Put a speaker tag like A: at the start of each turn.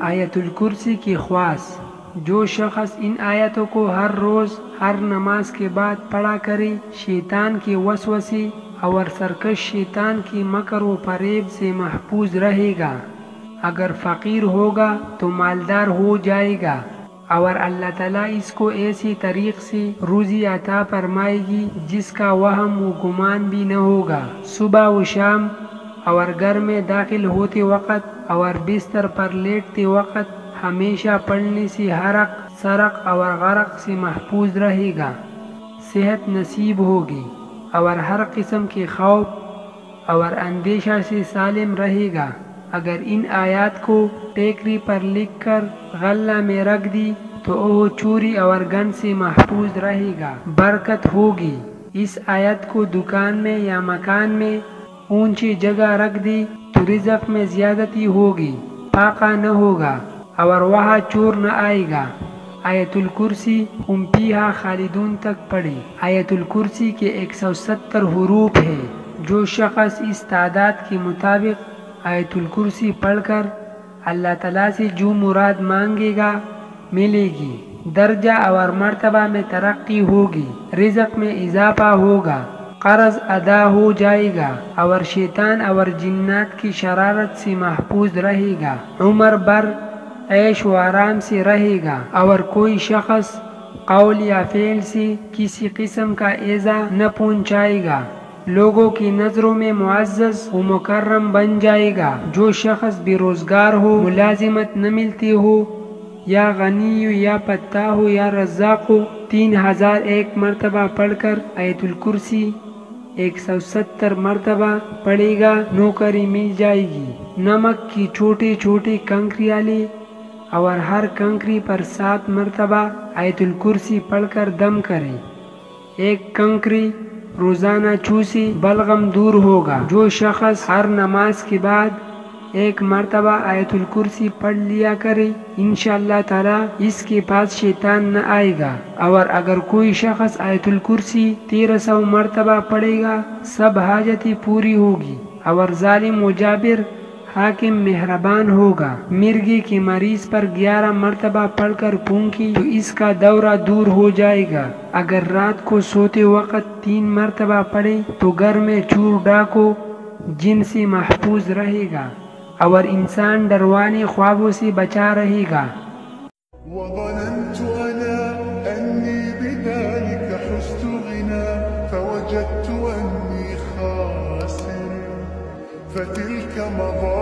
A: آیت الکرسی کی خواص: جو شخص ان آیتوں کو ہر روز ہر نماز کے بعد پڑھا کرے، شیطان کے وسوسے اور سرکش شیطان کی مکر و فریب سے محفوظ رہے گا۔ اگر فقیر ہوگا تو مالدار ہو جائے گا، اور اللہ تعالیٰ اس کو ایسی طریق سے روزی عطا فرمائے گی جس کا وہم و گمان بھی نہ ہوگا۔ صبح و شام اور گھر میں داخل ہوتے وقت اور بستر پر لیٹتے وقت ہمیشہ پڑھنے سے حرق، سرق اور غرق سے محفوظ رہے گا، صحت نصیب ہوگی، اور ہر قسم کے خوف اور اندیشہ سے سالم رہے گا۔ اگر ان آیات کو ٹیکری پر لکھ کر غلہ میں رکھ دی تو وہ چوری اور گن سے محفوظ رہے گا، برکت ہوگی۔ اس آیت کو دکان میں یا مکان میں اونچی جگہ رکھ دی تو رزق میں زیادتی ہوگی، فاقہ نہ ہوگا اور وہاں چور نہ آئے گا۔ آیت الکرسی ہم فیہا خالدون تک پڑھی۔ آیت الکرسی کے 170 حروف ہیں۔ جو شخص اس تعداد کے مطابق آیت الکرسی پڑھ کر اللہ تعالیٰ سے جو مراد مانگے گا ملے گی، درجہ اور مرتبہ میں ترقی ہوگی، رزق میں اضافہ ہوگا، قرض ادا ہو جائے گا، اور شیطان اور جنات کی شرارت سے محفوظ رہے گا، عمر بھر عیش و آرام سے رہے گا، اور کوئی شخص قول یا فعل سے کسی قسم کا ایذا نہ پہنچائے گا، لوگوں کی نظروں میں معزز و مکرم بن جائے گا۔ جو شخص بے روزگار ہو، ملازمت نہ ملتی ہو، یا غنی ہو یا پتہ ہو یا رزاق ہو، 3001 مرتبہ پڑھ کر آیت الکرسی 170 مرتبہ پڑھے گا، نوکری مل جائے گی۔ نمک کی چھوٹی چھوٹی کنکریاں لے اور ہر کنکری پر 7 مرتبہ آیت الکرسی پڑھ کر دم کرے، ایک کنکری روزانہ چوسے، بلغم دور ہوگا۔ جو شخص ہر نماز کے بعد 1 مرتبہ آیت الکرسی پڑھ لیا کرے، انشاءاللہ تعالی اس کے پاس شیطان نہ آئے گا۔ اور اگر کوئی شخص آیت الکرسی 1300 مرتبہ پڑھے گا، سب حاجتیں پوری ہوگی، اور ظالم و جابر حاکم مہربان ہوگا۔ مرگی کے مریض پر 11 مرتبہ پڑھ کر پھونکی تو اس کا دورہ دور ہو جائے گا۔ اگر رات کو سوتے وقت 3 مرتبہ پڑھے تو گھر میں چور ڈاکو جن سے محفوظ رہے گا، اور انسان ڈروانے خوابوں سے بچا رہے گا۔
B: وظننت أنا أني بذلك حزت غنى فوجدت أني خاسر فتلك مظاهر